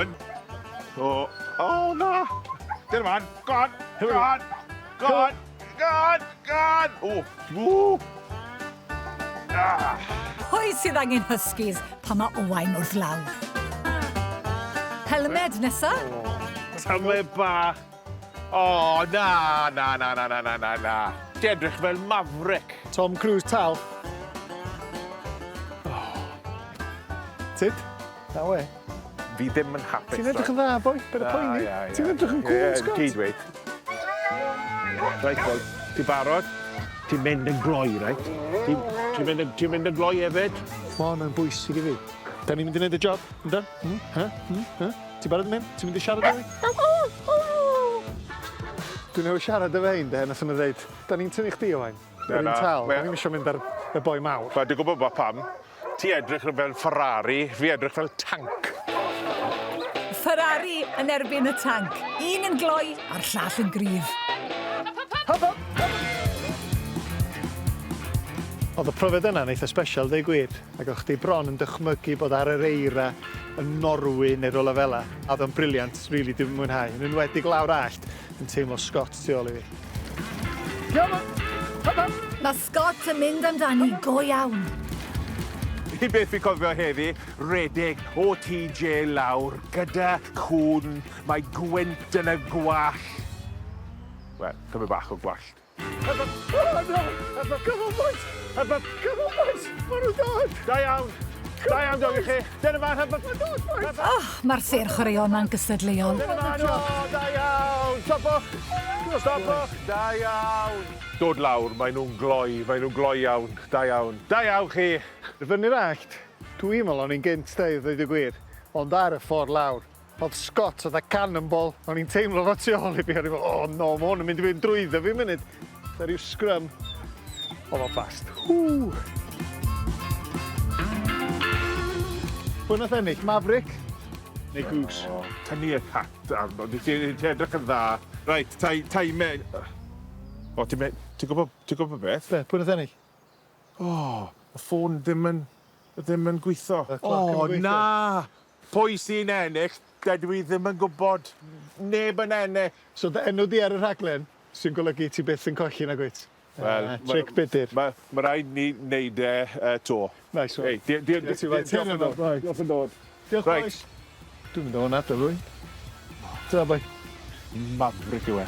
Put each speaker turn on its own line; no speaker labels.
hwn. O, na. Dyna man. Gon. O.
Pwy sydd angen Huskies pan mae Owain wrth law? Helmed nesa?
Tymed bach. O, na. Di edrych fel maverick.
Tom Cruise tal. Tid? Na we.
Fi ddim yn hapus.
Ti'n edrych yn dda, boi? Beth y poeni? Ti'n edrych yn cool, Scott?
Cydweud. Reit, boi. Ti barod? Ti'n mynd yn gloi, reit? Ti'n mynd yn gloi hefyd?
Ma' hwnna'n bwysig i fi. Da ni'n mynd i wneud y job, yndan? Ti'n barod yn mynd? Ti'n mynd i siarad â fi? Dwi'n newid siarad â fe un, nath yna dweud, da ni'n tynnu chdi, Owain. Da ni'n tal, da ni'n isio mynd ar y boi mawr.
Dwi'n gwybod pam. Ti edrych fel Ferrari, fi edrych fel tank.
Ferrari yn erbyn y tanc. Un yn gloi a'r llall yn gryf.
Oedd y profiad yna'n eitha special, dweud gwir. Ac o'ch chi bron yn dychmygu bod ar yr eira yn Norwy neu rola fela. A oedd o'n briliant, rili dwi'n mwynhau. Yn enwedig lawr allt, yn teimlo Scott tu ôl i fi.
Mae Scott yn mynd amdani go iawn.
I beth fi cofio heddi, redig o TJ lawr, gyda cwn, mae gwynt yn y gwall. Wel, cymryd bach o gwallt.
Come on, boys! Ma' nhw'n dod!
Da iawn, dod i chi. Dyna fan,
Mae'r ser chwaraeon ma'n gystadleuol.
da iawn, stopwch, da iawn. Dod lawr, maen nhw'n gloi iawn, da iawn chi.
Fyny'r allt, dwi'n meddwl o'n i'n gynt dweud, dweud y gwir, ond ar y ffordd lawr, oedd Scott oedd a cannonball, o'n i'n teimlo fo tu ôl i fi, o'n i'n meddwl, o no, ma' hwn yn mynd i fynd drwyddo fi munud. Da ryw sgrym, o fo'n fast. Pwy nath ennill, Maverick neu Goose?
Tynnu y cat arno, ti'n edrych yn dda. Reit, tai mewn. O, ti'n gwybod beth?
Be, pwy nath ennill?
Y ffôn ddim yn gweithio.
O,
na! Pwy sy'n ennill, dydw i ddim yn gwybod. Neb yn ennill.
So dy enw di ar y rhaglen, sy'n golygu ti byth yn colli na gwyt? Tric bydyr.
Mae rhaid ni wneud to.
Nice one.
Diolch yn dod.
Diolch, boys. Dwi'n mynd o hwnna, dy rwy'n. Ta, boi.
Maverick yw e.